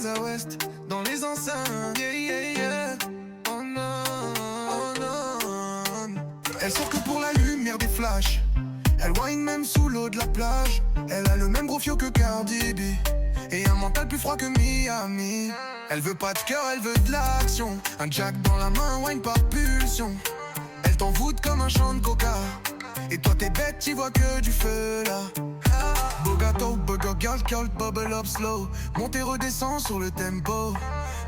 Casa West, dans les enceintes, yeah, yeah, yeah. Oh non, oh non. Elle sort que pour la lumière des flashs. Elle whine même sous l'eau de la plage. Elle a le même gros fio que Cardi B et un mental plus froid que Miami. Elle veut pas de cœur, elle veut de l'action. Un jack dans la main, wine par pulsion. Elle t'envoûte comme un champ de coca. Et toi t'es bête, t'y vois que du feu là. Bogato, burger girl, curl, bubble up slow. Monte et redescend sur le tempo.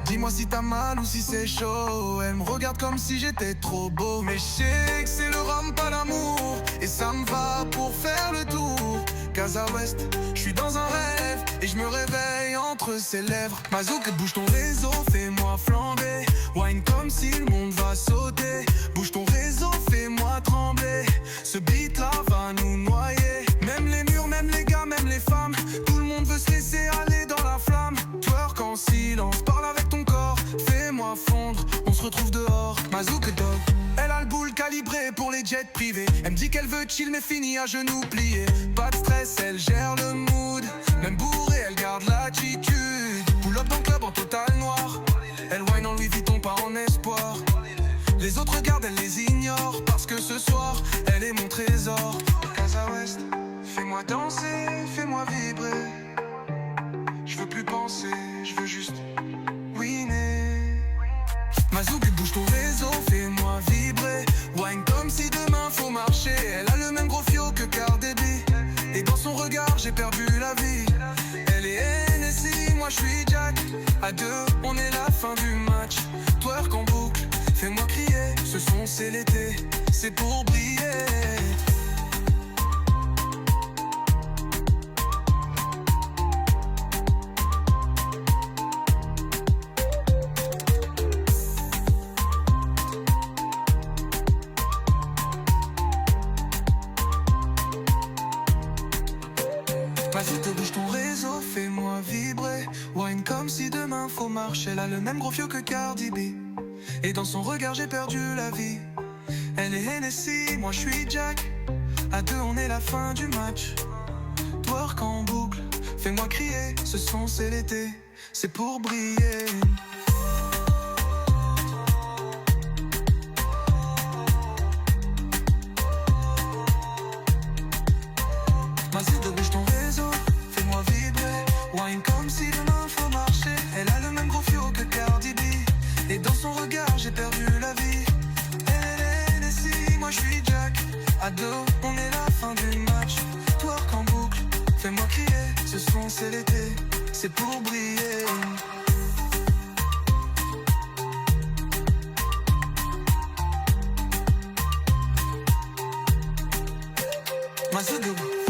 Dis-moi si t'as mal ou si c'est chaud. Elle me regarde comme si j'étais trop beau. Mais je sais que c'est le rhum, pas l'amour. Et ça me va pour faire le tour. Casa West, je suis dans un rêve. Et je me réveille entre ses lèvres. Mazouk, bouge ton réseau, fais-moi flamber. Wine comme si le monde va sauter. Bouge ton réseau, fais-moi trembler. Ce beat là va nous noyer. Même les murs, même les gars, même les femmes. Tout le monde veut se laisser aller dans la flamme. Twerk en silence, parle avec ton corps. Fais-moi fondre, on se retrouve dehors. Mazouk dog, elle a le boule calibré pour les jets privés. Elle me dit qu'elle veut chill mais finit à genoux pliés. Pas de stress, elle gère le mood. Même bourrée, elle garde l'attitude. Pull up dans le club en total noir. Elle whine en Louis Vuitton, pas en espoir. Les autres regardent, elle les ignore. Parce que ce soir, elle est mon trésor. Casa West, fais-moi danser, fais-moi vibrer. Je veux plus penser, je veux juste winner. Mazouk, bouge ton réseau, fais-moi vibrer. Wine comme si demain faut marcher. Elle a le même gros fio que Cardi B. Et dans son regard, j'ai perdu la vie. Elle est NSI, moi je suis Jack. À deux, on est la fin du match. Twerk en boucle, fais-moi crier. Ce son c'est l'été, c'est pour briller. Vas-y te bouge ton réseau, fais-moi vibrer. Wine comme si demain faut marcher. Elle a le même gros fio que Cardi B. Et dans son regard j'ai perdu la vie. Elle est NSI, moi je suis Jack. À deux on est la fin du match. Twerk en boucle, fais-moi crier. Ce son c'est l'été, c'est pour briller. Vas-y te bouge ton réseau, fais-moi vibrer. Wine comme si demain faut marcher. Elle a le même gros fio que Cardi B. Et dans son regard j'ai perdu la vie. Elle est NSI, moi je suis Jack. À deux, on est la fin du match. Twerk en boucle, fais-moi crier. Ce son c'est l'été, c'est pour briller. Moi c'est debout.